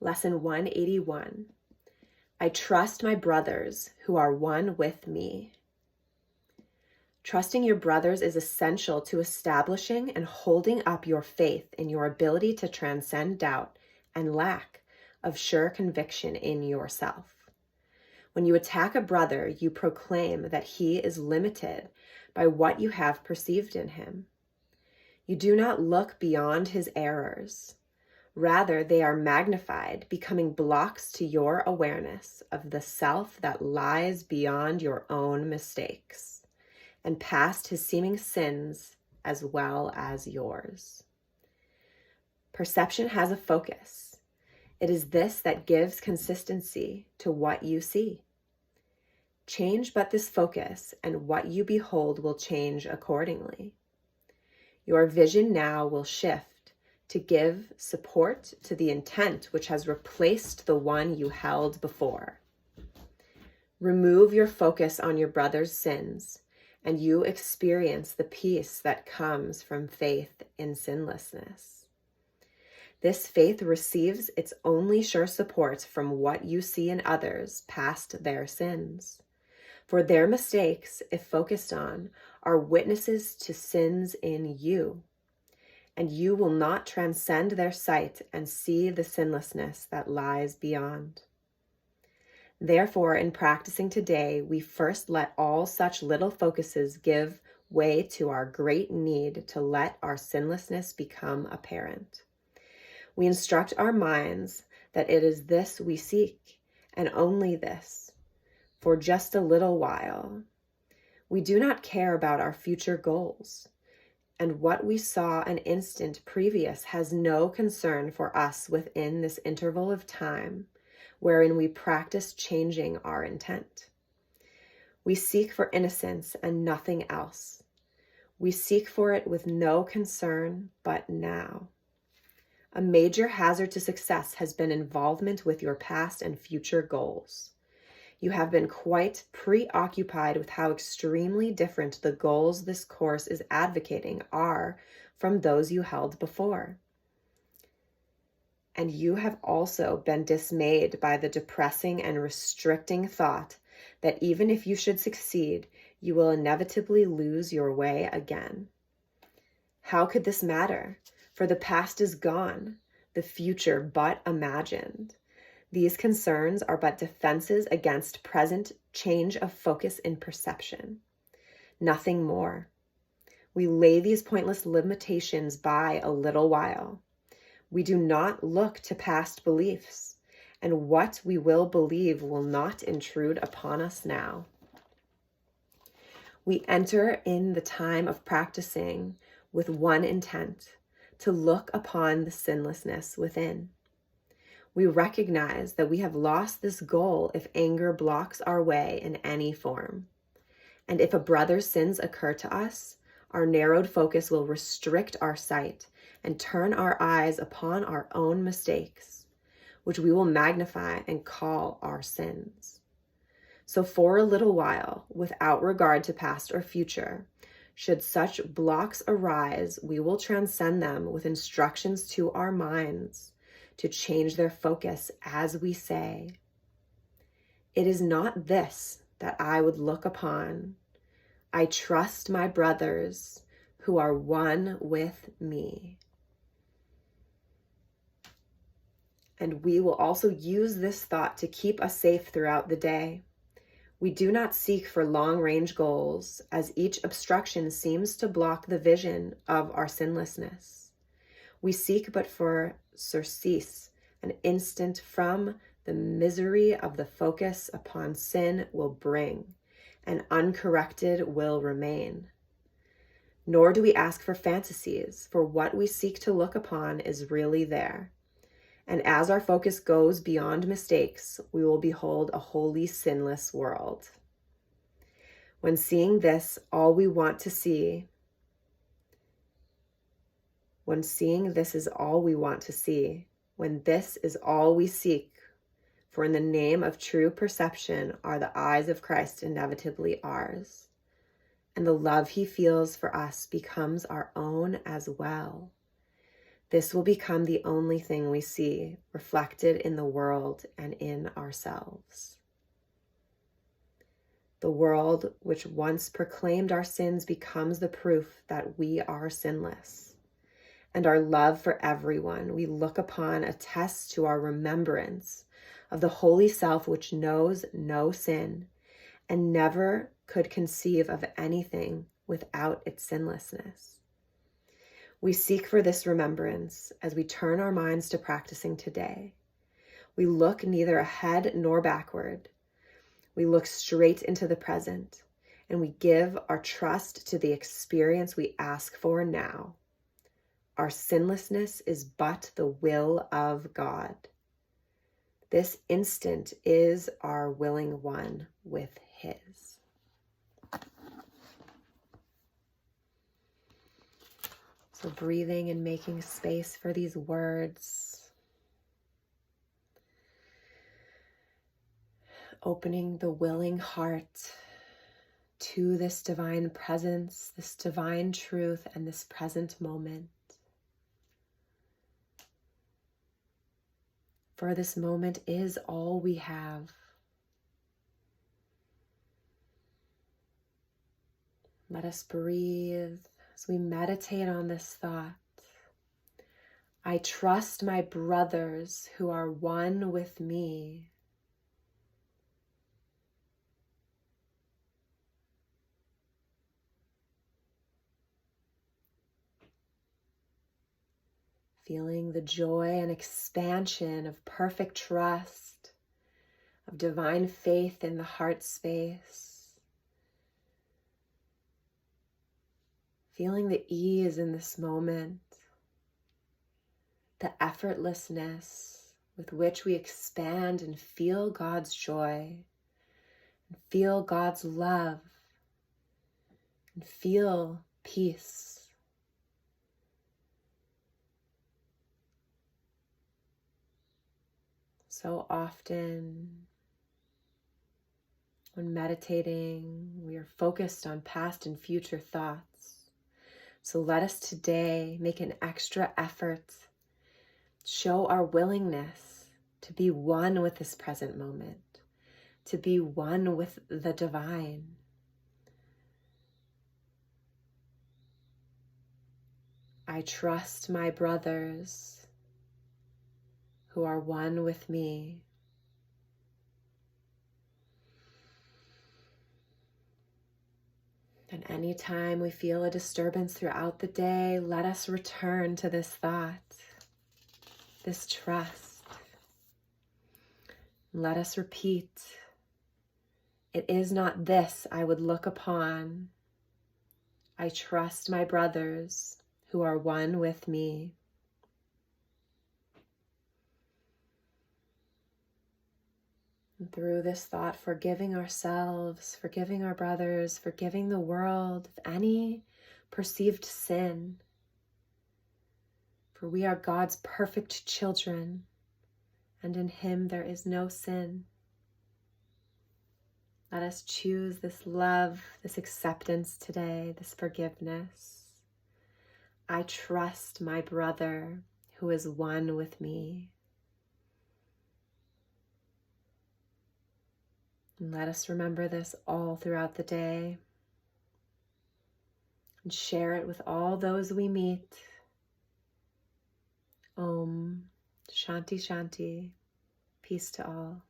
Lesson 181. I trust my brothers who are one with me. Trusting your brothers is essential to establishing and holding up your faith in your ability to transcend doubt and lack of sure conviction in yourself. When you attack a brother, you proclaim that he is limited by what you have perceived in him. You do not look beyond his errors. Rather, they are magnified, becoming blocks to your awareness of the self that lies beyond your own mistakes and past his seeming sins as well as yours. Perception has a focus. It is this that gives consistency to what you see. Change but this focus, and what you behold will change accordingly. Your vision now will shift to give support to the intent which has replaced the one you held before. Remove your focus on your brother's sins, and you experience the peace that comes from faith in sinlessness. This faith receives its only sure support from what you see in others past their sins. For their mistakes, if focused on, are witnesses to sins in you, and you will not transcend their sight and see the sinlessness that lies beyond. Therefore, in practicing today, we first let all such little focuses give way to our great need to let our sinlessness become apparent. We instruct our minds that it is this we seek, and only this, for just a little while. We do not care about our future goals, and what we saw an instant previous has no concern for us within this interval of time wherein we practice changing our intent. We seek for innocence and nothing else. We seek for it with no concern but now. A major hazard to success has been involvement with your past and future goals. You have been quite preoccupied with how extremely different the goals this course is advocating are from those you held before. And you have also been dismayed by the depressing and restricting thought that even if you should succeed, you will inevitably lose your way again. How could this matter? For the past is gone, the future but imagined. These concerns are but defenses against present change of focus in perception. Nothing more. We lay these pointless limitations by a little while. We do not look to past beliefs, and what we will believe will not intrude upon us now. We enter in the time of practicing with one intent, to look upon the sinlessness within. We recognize that we have lost this goal if anger blocks our way in any form. And if a brother's sins occur to us, our narrowed focus will restrict our sight and turn our eyes upon our own mistakes, which we will magnify and call our sins. So for a little while, without regard to past or future, should such blocks arise, we will transcend them with instructions to our minds to change their focus as we say, "It is not this that I would look upon. I trust my brothers who are one with me." And we will also use this thought to keep us safe throughout the day. We do not seek for long-range goals, as each obstruction seems to block the vision of our sinlessness. We seek but for surcease, an instant from the misery of the focus upon sin will bring, and uncorrected will remain. Nor do we ask for fantasies, for what we seek to look upon is really there. And as our focus goes beyond mistakes, we will behold a wholly sinless world. When seeing this, all we want to see, when seeing this is all we want to see, when this is all we seek, for in the name of true perception are the eyes of Christ inevitably ours, and the love he feels for us becomes our own as well. This will become the only thing we see reflected in the world and in ourselves. The world which once proclaimed our sins becomes the proof that we are sinless. And our love for everyone we look upon attests to our remembrance of the holy self which knows no sin and never could conceive of anything without its sinlessness. We seek for this remembrance as we turn our minds to practicing today. We look neither ahead nor backward. We look straight into the present, and we give our trust to the experience we ask for now. Our sinlessness is but the will of God. This instant is our willing one with His. So breathing and making space for these words. Opening the willing heart to this divine presence, this divine truth, and this present moment. For this moment is all we have. Let us breathe as we meditate on this thought. I trust my brothers who are one with me. Feeling the joy and expansion of perfect trust, of divine faith in the heart space. Feeling the ease in this moment, the effortlessness with which we expand and feel God's joy, and feel God's love, and feel peace. So often, when meditating, we are focused on past and future thoughts. So let us today make an extra effort, show our willingness to be one with this present moment, to be one with the divine. I trust my brothers who are one with me. And anytime we feel a disturbance throughout the day, let us return to this thought, this trust. Let us repeat, it is not this I would look upon. I trust my brothers who are one with me. And through this thought, forgiving ourselves, forgiving our brothers, forgiving the world of any perceived sin. For we are God's perfect children, and in Him there is no sin. Let us choose this love, this acceptance today, this forgiveness. I trust my brother who is one with me. And let us remember this all throughout the day and share it with all those we meet. Om Shanti Shanti. Peace to all.